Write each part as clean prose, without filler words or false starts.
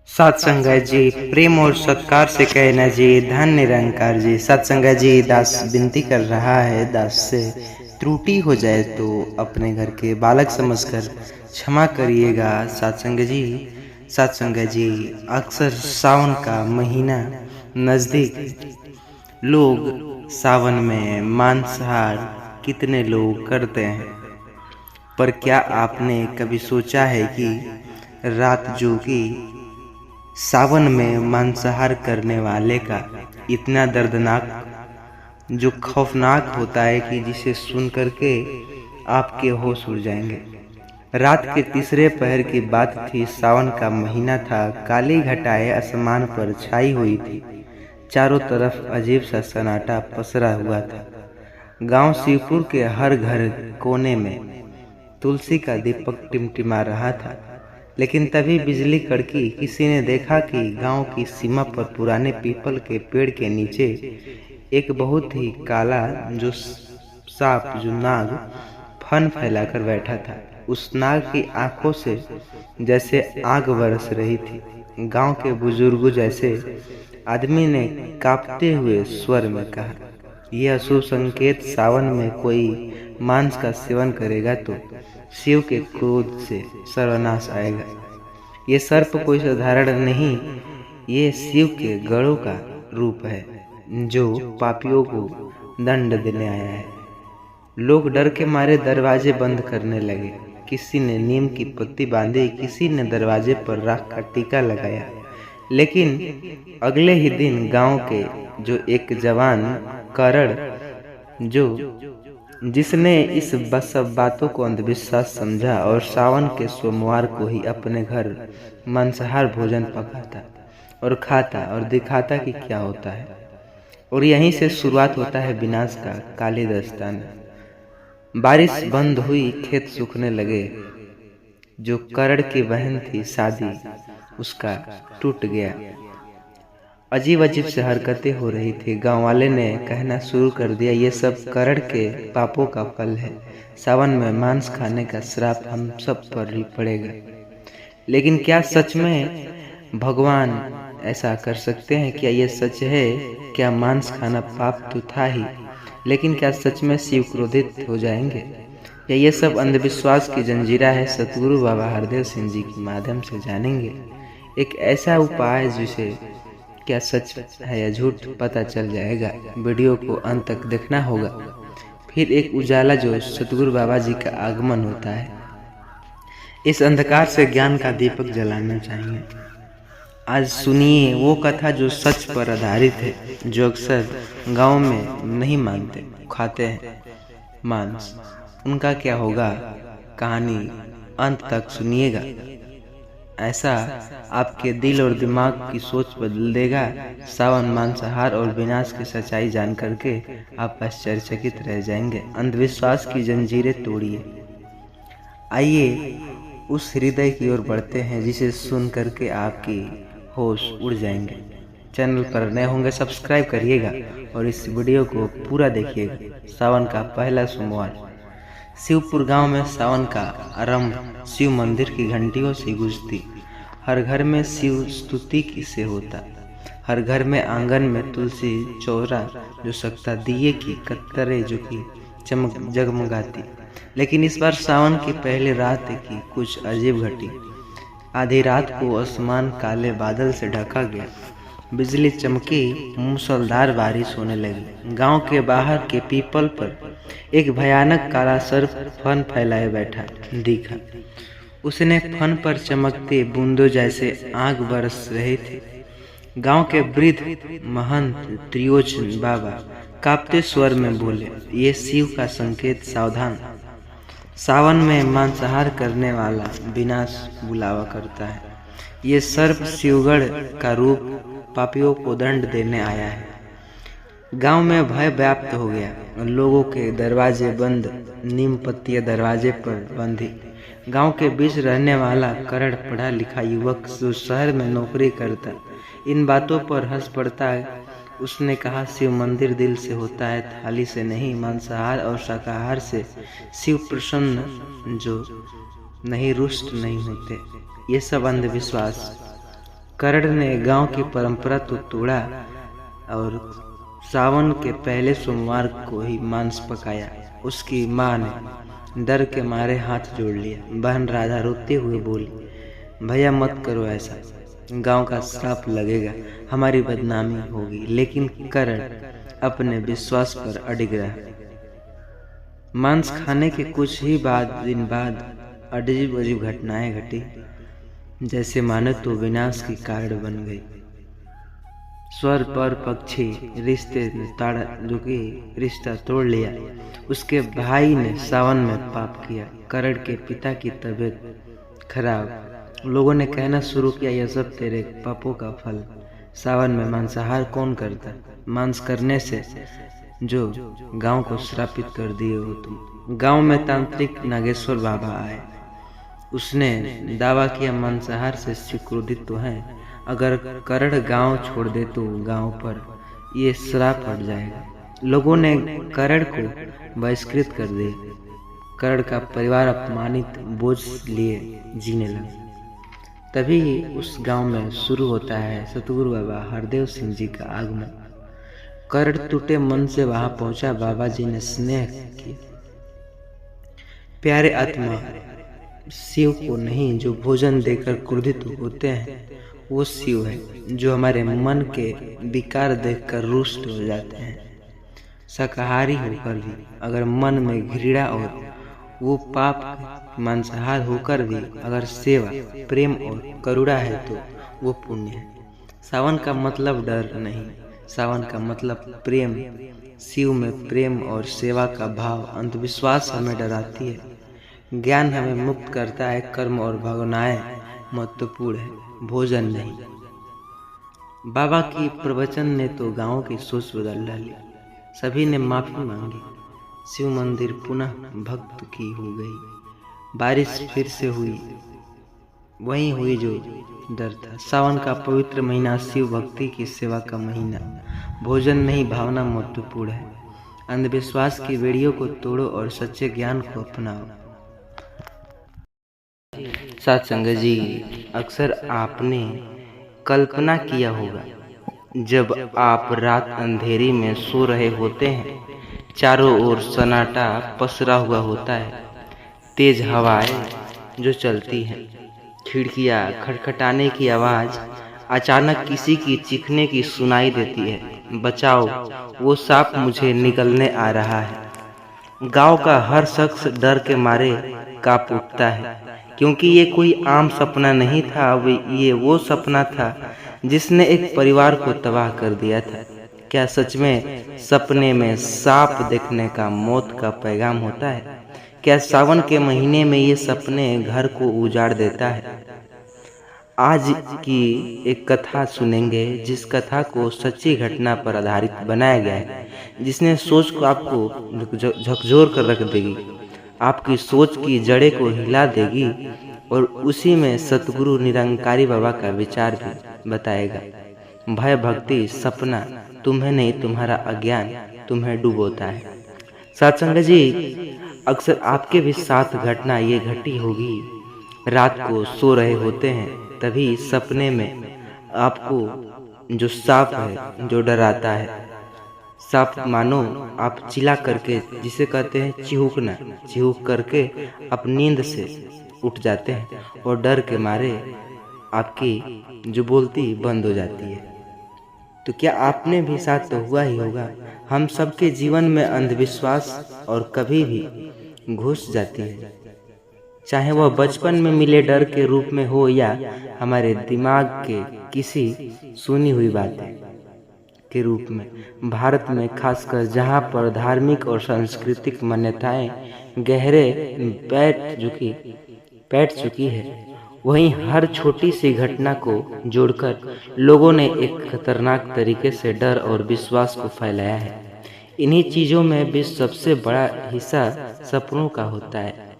सत्संग जी प्रेम और सत्कार से कहना जी धन निरंकार जी। सत्संग जी दास विनती कर रहा है, दास से त्रुटि हो जाए तो अपने घर के बालक समझकर क्षमा करिएगा। सत्संग जी अक्सर सावन का महीना नजदीक, लोग सावन में मांसाहार कितने लोग करते हैं, पर क्या आपने कभी सोचा है कि रात जो कि सावन में मांसाहार करने वाले का इतना दर्दनाक, जो खौफनाक होता है कि जिसे सुन करके आपके होश उड़ जाएंगे। रात के तीसरे पहर की बात थी। सावन का महीना था। काली घटाएं आसमान पर छाई हुई थी। चारों तरफ अजीब सा सन्नाटा पसरा हुआ था। गांव शिवपुर के हर घर कोने में तुलसी का दीपक टिमटिमा रहा था। लेकिन तभी बिजली कड़की। किसी ने देखा कि गांव की सीमा पर पुराने पीपल के पेड़ के नीचे एक बहुत ही काला जो सांप, जो नाग फन फैलाकर बैठा था। उस नाग की आंखों से जैसे आग बरस रही थी। गांव के बुजुर्गों जैसे आदमी ने कांपते हुए स्वर में कहा, यह अशुभ संकेत। सावन में कोई मांस का सेवन करेगा तो शिव के क्रोध से सर्वनाश आएगा। ये सर्प कोई साधारण नहीं, ये शिव के गढ़ों का रूप है, जो पापियों को दंड देने आया है। लोग डर के मारे दरवाजे बंद करने लगे। किसी ने नीम की पत्ती बांधी, किसी ने दरवाजे पर राख का टीका लगाया। लेकिन अगले ही दिन गांव के जो एक जवान करण, जिसने इस सब बातों को अंधविश्वास समझा और सावन के सोमवार को ही अपने घर मांसाहार भोजन पकाता और खाता और दिखाता कि क्या होता है। और यहीं से शुरुआत होता है विनाश का काली दस्तान। बारिश बंद हुई, खेत सूखने लगे। जो करण की बहन थी, शादी उसका टूट गया। अजीब अजीब से हरकतें हो रही थी। गांव वाले ने कहना शुरू कर दिया, ये सब करण के पापों का फल है। सावन में मांस खाने का श्राप हम सब पर ही पड़ेगा। लेकिन क्या सच में भगवान ऐसा कर सकते हैं? क्या ये सच है? क्या मांस खाना पाप तो था ही, लेकिन क्या सच में शिव क्रोधित हो जाएंगे? या ये सब अंधविश्वास की जंजीरा है? सतगुरु बाबा हरदेव सिंह जी के माध्यम से जानेंगे एक ऐसा उपाय जिसे क्या सच है या झूठ पता चल जाएगा। वीडियो को अंत तक देखना होगा। फिर एक उजाला जो सतगुरु बाबा जी का आगमन होता है, इस अंधकार से ज्ञान का दीपक जलाना चाहिए। आज सुनिए वो कथा जो सच पर आधारित है, जो अक्सर गांव में नहीं मानते, खाते हैं मांस। उनका क्या होगा? कहानी अंत तक सुनिएगा। ऐसा आपके दिल और दिमाग की सोच बदल देगा। सावन मांसाहार और विनाश की सच्चाई जान करके आप आश्चर्यचकित रह जाएंगे। अंधविश्वास की जंजीरें तोड़िए। आइए उस हृदय की ओर बढ़ते हैं जिसे सुन करके आपकी होश उड़ जाएंगे। चैनल पर नए होंगे सब्सक्राइब करिएगा और इस वीडियो को पूरा देखिएगा। सावन का पहला सोमवार शिवपुर गांव में सावन का आरंभ शिव मंदिर की घंटियों से गूंजती। हर घर में शिव स्तुति से होता। हर घर में आंगन में तुलसी चौरा जो सकता, दिए की कतरे जो कि चमक जगमगाती। लेकिन इस बार सावन की पहली रात की कुछ अजीब घटी। आधी रात को आसमान काले बादल से ढका गया। बिजली चमकी, मूसलाधार बारिश होने लगी। गांव के बाहर के पीपल पर एक भयानक काला सर्प फन फैलाए बैठा दिखा। उसने फन पर चमकती बूंदों जैसे आग बरस रहे थे। गांव के वृद्ध महंत त्रियोचन बाबा कांपते स्वर में बोले, ये शिव का संकेत, सावधान। सावन में मांसाहार करने वाला विनाश बुलावा करता है। ये सर्प शिवगढ़ का रूप पापियों को दंड देने आया है। गांव में भय व्याप्त हो गया। लोगों के दरवाजे बंद, नीम पत्तियां दरवाजे पर बंधी। गांव के बीच रहने वाला करण पढ़ा लिखा युवक जो शहर में नौकरी करता, इन बातों पर हंस पड़ता है। उसने कहा, शिव मंदिर दिल से होता है, थाली से नहीं। मांसाहार और शाकाहार से शिव प्रसन्न जो नहीं, रुष्ट नहीं होते। ये सब अंधविश्वास। करण ने गांव की परंपरा तो तोड़ा और सावन के पहले सोमवार को ही मांस पकाया। उसकी माँ ने डर के मारे हाथ जोड़ लिया। बहन राधा रोते हुए बोली, भैया मत करो ऐसा, गांव का श्राप लगेगा, हमारी बदनामी होगी। लेकिन करण अपने विश्वास पर अडिग रहा। मांस खाने के कुछ ही दिन बाद अजीब अजीब घटनाएं घटी, जैसे मानो तो विनाश की कारण बन गई। स्वर पर पक्षी रिश्ता तोड़ लिया। उसके भाई ने सावन में पाप किया। करण के पिता की तबीयत खराब। लोगों ने कहना शुरू किया, यह सब तेरे पापों का फल। सावन में मांसाहार कौन करता? मांस करने से जो गांव को श्रापित कर दिए हो तुम। गांव में तांत्रिक नागेश्वर बाबा आए। उसने दावा किया, मांसाहार से शिव क्रोधित तो है, अगर करण गांव छोड़ दे तो गांव पर ये श्राप हट जाएगा। लोगों ने करण को बहिष्कृत कर दिया। करण का परिवार अपमानित बोझ लिए जीने लगा। तभी उस गांव में शुरू होता है सतगुरु बाबा हरदेव सिंह जी का आगमन। करण टूटे मन से वहां पहुंचा। बाबा जी ने स्नेह किया, प्यारे आत्मा, शिव को नहीं जो भोजन देकर क्रोधित होते हैं, वो शिव है जो हमारे मन के विकार देखकर रुष्ट हो जाते हैं। शाकाहारी होकर भी अगर मन में घृणा और वो पाप, मांसाहार होकर भी अगर सेवा, प्रेम और करुणा है तो वो पुण्य है। सावन का मतलब डर नहीं, सावन का मतलब प्रेम। शिव में प्रेम और सेवा का भाव। अंधविश्वास हमें डराती है, ज्ञान हमें मुक्त करता है। कर्म और भावनाएं महत्वपूर्ण है, भोजन नहीं। बाबा की प्रवचन ने तो गांव की सोच बदल डाली। सभी ने माफी मांगी। शिव मंदिर पुनः भक्त की हो गई। बारिश फिर से हुई, वही हुई जो डर था। सावन का पवित्र महीना शिव भक्ति की सेवा का महीना। भोजन नहीं, भावना महत्वपूर्ण है। अंधविश्वास की बेड़ियों को तोड़ो और सच्चे ज्ञान को अपनाओ। साथ संगत जी, अक्सर आपने कल्पना किया होगा, जब आप रात अंधेरी में सो रहे होते हैं, चारों ओर सन्नाटा पसरा हुआ होता है, तेज हवाएं जो चलती हैं, खिड़कियां खटखटाने की आवाज अचानक किसी की चीखने की सुनाई देती है, बचाओ वो सांप मुझे निगलने आ रहा है। गांव का हर शख्स डर के मारे कांप उठता है, क्योंकि ये कोई आम सपना नहीं था, ये वो सपना था जिसने एक परिवार को तबाह कर दिया था। क्या सच में सपने में सांप देखने का मौत का पैगाम होता है? क्या सावन के महीने में ये सपने घर को उजाड़ देता है? आज की एक कथा सुनेंगे, जिस कथा को सच्ची घटना पर आधारित बनाया गया है, जिसने सोच को आपको झकझोर कर रख देगी, आपकी सोच की जड़ें को हिला देगी, और उसी में सतगुरु निरंकारी बाबा का विचार भी बताएगा। भय, भक्ति, सपना तुम्हें नहीं, तुम्हारा अज्ञान तुम्हें डुबोता है। सत्संग जी, अक्सर आपके भी साथ घटना ये घटी होगी। रात को सो रहे होते हैं, तभी सपने में आपको जो सांप है जो डराता है, सांप मानो आप चिल्ला करके, जिसे कहते हैं चिहुकना, चिहुक करके आप नींद से उठ जाते हैं और डर के मारे आपकी जो बोलती बंद हो जाती है। तो क्या आपने भी साथ तो हुआ ही होगा। हम सबके जीवन में अंधविश्वास और कभी भी घुस जाती है, चाहे वह बचपन में मिले डर के रूप में हो या हमारे दिमाग के किसी सुनी हुई बातें के रूप में। भारत में खासकर जहां पर धार्मिक और सांस्कृतिक मान्यताएं गहरे बैठ चुकी है, वहीं हर छोटी सी घटना को जोड़कर लोगों ने एक खतरनाक तरीके से डर और विश्वास को फैलाया है। इन्हीं चीजों में भी सबसे बड़ा हिस्सा सपनों का होता है,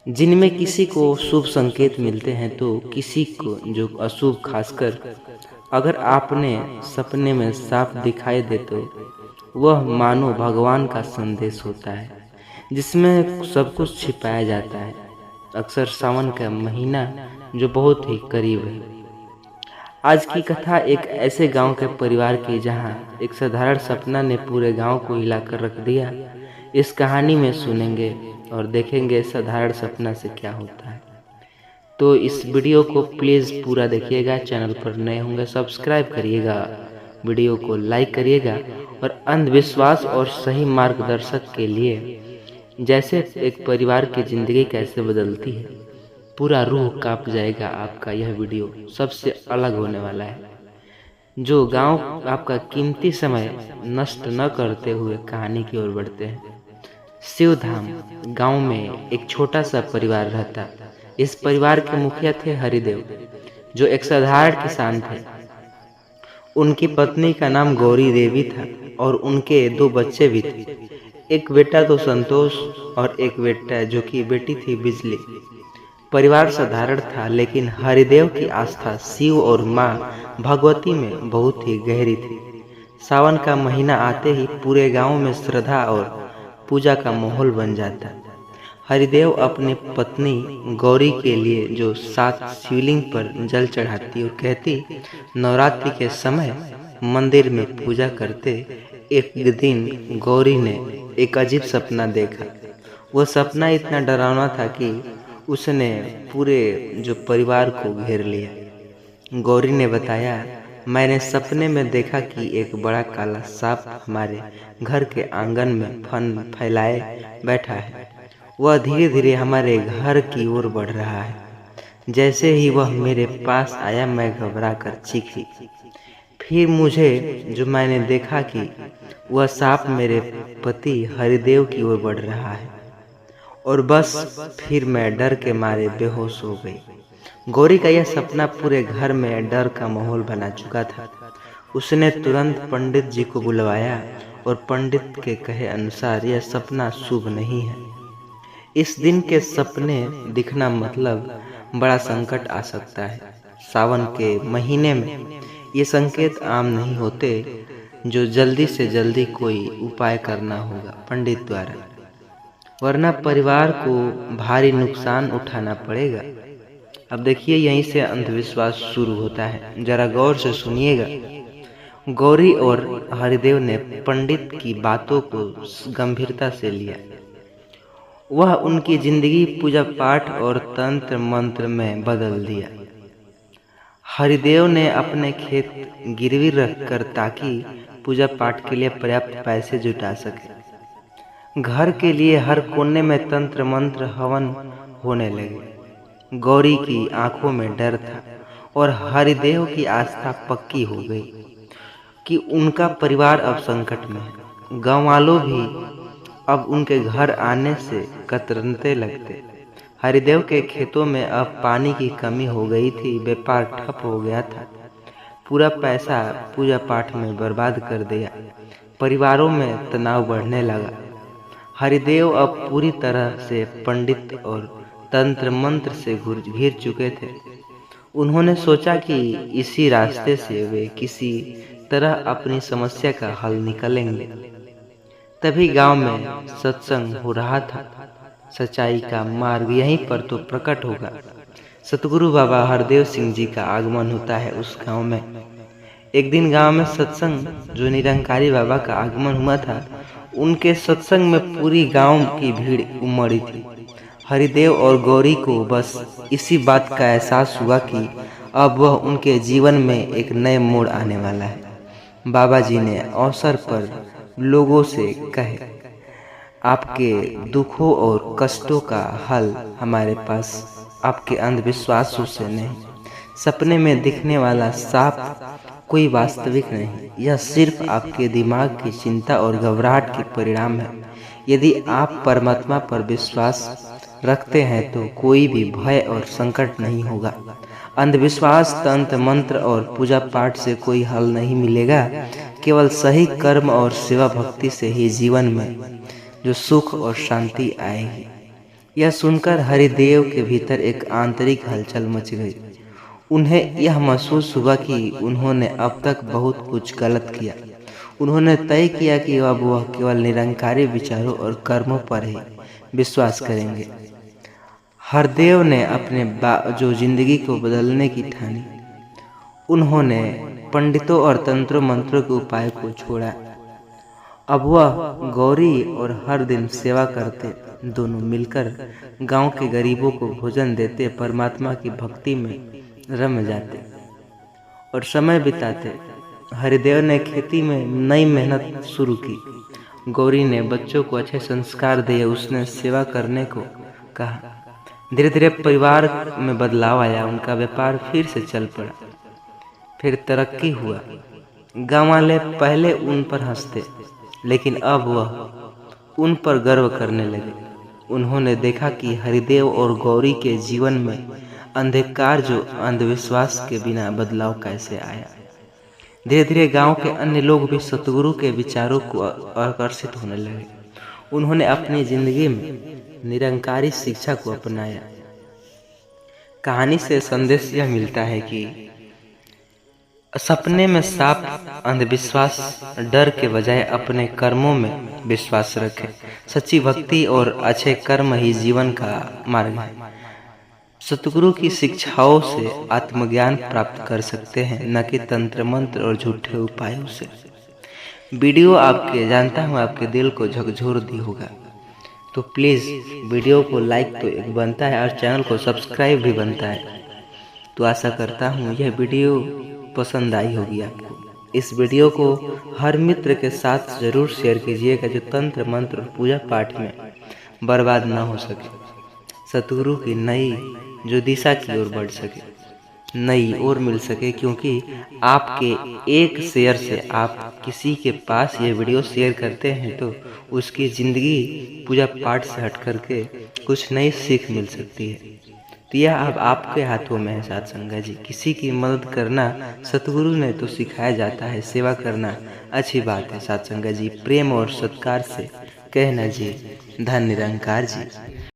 जिनमें किसी को शुभ संकेत मिलते हैं तो किसी को जो अशुभ। खासकर अगर आपने सपने में सांप दिखाई दे तो वह मानो भगवान का संदेश होता है, जिसमें सब कुछ छिपाया जाता है। अक्सर सावन का महीना जो बहुत ही करीब है, आज की कथा एक ऐसे गांव के परिवार की जहां एक साधारण सपना ने पूरे गांव को हिलाकर रख दिया। इस कहानी में सुनेंगे और देखेंगे साधारण सपना से क्या होता है। तो इस वीडियो को प्लीज़ पूरा देखिएगा। चैनल पर नए होंगे सब्सक्राइब करिएगा, वीडियो को लाइक करिएगा। और अंधविश्वास और सही मार्गदर्शक के लिए जैसे एक परिवार की ज़िंदगी कैसे बदलती है, पूरा रूह कांप जाएगा। आपका यह वीडियो सबसे अलग होने वाला है। जो गांव आपका कीमती समय नष्ट न करते हुए कहानी की ओर बढ़ते हैं। शिवधाम गांव में एक छोटा सा परिवार रहता। इस परिवार के मुखिया थे हरिदेव, जो एक साधारण किसान थे। उनकी पत्नी का नाम गौरी देवी था और उनके 2 बच्चे भी थे। एक बेटा तो संतोष और एक बेटा जो कि बेटी थी बिजली। परिवार साधारण था, लेकिन हरिदेव की आस्था शिव और माँ भगवती में बहुत ही गहरी थी। सावन का महीना आते ही पूरे गांव में श्रद्धा और पूजा का माहौल बन जाता। हरिदेव अपनी पत्नी गौरी के लिए जो 7 शिवलिंग पर जल चढ़ाती और कहती, नवरात्रि के समय मंदिर में पूजा करते। एक दिन गौरी ने एक अजीब सपना देखा। वह सपना इतना डरावना था कि उसने पूरे जो परिवार को घेर लिया। गौरी ने बताया, मैंने सपने में देखा कि एक बड़ा काला सांप हमारे घर के आंगन में फन फैलाए बैठा है। वह धीरे धीरे हमारे घर की ओर बढ़ रहा है। जैसे ही वह मेरे पास आया, मैं घबरा कर चीखी। फिर मैंने देखा कि वह सांप मेरे पति हरिदेव की ओर बढ़ रहा है और बस फिर मैं डर के मारे बेहोश हो गई। गौरी का यह सपना पूरे घर में डर का माहौल बना चुका था। उसने तुरंत पंडित जी को बुलवाया और पंडित के कहे अनुसार यह सपना शुभ नहीं है। इस दिन के सपने दिखना मतलब बड़ा संकट आ सकता है। सावन के महीने में ये संकेत आम नहीं होते, जो जल्दी से जल्दी कोई उपाय करना होगा पंडित द्वारा, वरना परिवार को भारी नुकसान उठाना पड़ेगा। अब देखिए, यहीं से अंधविश्वास शुरू होता है। जरा गौर से सुनिएगा। गौरी और हरिदेव ने पंडित की बातों को गंभीरता से लिया। वह उनकी जिंदगी पूजा पाठ और तंत्र मंत्र में बदल दिया। हरिदेव ने अपने खेत गिरवी रखकर ताकि पूजा पाठ के लिए पर्याप्त पैसे जुटा सके। घर के लिए हर कोने में तंत्र मंत्र हवन होने लगे। गौरी की आंखों में डर था और हरिदेव की आस्था पक्की हो गई कि उनका परिवार अब संकट में है। गाँव वालों भी अब उनके घर आने से कतराने लगते। हरिदेव के खेतों में अब पानी की कमी हो गई थी। व्यापार ठप हो गया था। पूरा पैसा पूजा पाठ में बर्बाद कर दिया। परिवारों में तनाव बढ़ने लगा। हरिदेव अब पूरी तरह से पंडित और तंत्र मंत्र से घिर चुके थे। उन्होंने सोचा कि इसी रास्ते से वे किसी तरह अपनी समस्या का हल निकालेंगे। तभी गांव में सत्संग हो रहा था। सच्चाई का मार्ग यहीं पर तो प्रकट होगा। सतगुरु बाबा हरदेव सिंह जी का आगमन होता है उस गांव में। एक दिन गांव में सत्संग, जो निरंकारी बाबा का आगमन हुआ था, उनके सत्संग में पूरी गांव की भीड़ उमड़ी थी। हरिदेव और गौरी को बस इसी बात का एहसास हुआ कि अब वह उनके जीवन में एक नए मोड़ आने वाला है। बाबा जी ने अवसर पर लोगों से कहे, आपके दुखों और कष्टों का हल हमारे पास आपके अंधविश्वासों से नहीं। सपने में दिखने वाला सांप कोई वास्तविक नहीं, यह सिर्फ आपके दिमाग की चिंता और घबराहट के परिणाम है। यदि आप परमात्मा पर विश्वास रखते हैं तो कोई भी भय और संकट नहीं होगा। अंधविश्वास, तंत्र मंत्र और पूजा पाठ से कोई हल नहीं मिलेगा। केवल सही कर्म और सेवा भक्ति से ही जीवन में जो सुख और शांति आएगी। यह सुनकर हरिदेव के भीतर एक आंतरिक हलचल मच गई। उन्हें यह महसूस हुआ कि उन्होंने अब तक बहुत कुछ गलत किया। उन्होंने तय किया कि अब वह केवल निरंकारी विचारों और कर्मों पर ही विश्वास करेंगे। हरदेव ने अपने जो जिंदगी को बदलने की ठानी, उन्होंने पंडितों और तंत्रों मंत्रों के उपाय को छोड़ा। अब वह गौरी और हर दिन सेवा करते, दोनों मिलकर गांव के गरीबों को भोजन देते, परमात्मा की भक्ति में रम जाते और समय बिताते। हरिदेव ने खेती में नई मेहनत शुरू की। गौरी ने बच्चों को अच्छे संस्कार दिए, उसने सेवा करने को कहा। धीरे धीरे परिवार में बदलाव आया, उनका व्यापार फिर से चल पड़ा, फिर तरक्की हुआ। गाँव वाले पहले उन पर हंसते, लेकिन अब वह उन पर गर्व करने लगे। उन्होंने देखा कि हरिदेव और गौरी के जीवन में अंधकार जो अंधविश्वास के बिना बदलाव कैसे आया। धीरे धीरे गांव के अन्य लोग भी सतगुरु के विचारों को आकर्षित होने लगे। उन्होंने अपनी जिंदगी में निरंकारी शिक्षा को अपनाया। कहानी से संदेश यह मिलता है कि सपने में साफ अंधविश्वास, डर के बजाय अपने कर्मों में विश्वास रखें। सच्ची भक्ति और अच्छे कर्म ही जीवन का मार्ग है। सतगुरु की शिक्षाओं से आत्मज्ञान प्राप्त कर सकते हैं, न कि तंत्र मंत्र और झूठे उपायों से। वीडियो आपके जानता हूँ आपके दिल को झकझोर दी होगा, तो प्लीज़ वीडियो को लाइक तो एक बनता है और चैनल को सब्सक्राइब भी बनता है। तो आशा करता हूँ यह वीडियो पसंद आई होगी आपको। इस वीडियो को हर मित्र के साथ ज़रूर शेयर कीजिएगा, जो तंत्र मंत्र और पूजा पाठ में बर्बाद ना हो सके, सतगुरु की नई जो दिशा की ओर बढ़ सके, नई ओर मिल सके। क्योंकि आपके एक शेयर से आप किसी के पास ये वीडियो शेयर करते हैं तो उसकी ज़िंदगी पूजा पाठ से हट करके कुछ नई सीख मिल सकती है। तो यह अब आपके हाथों में है साथ संगत जी। किसी की मदद करना सतगुरु ने तो सिखाया जाता है, सेवा करना अच्छी बात है साथ संगत जी। प्रेम और सत्कार से कहना जी, धन निरंकार जी।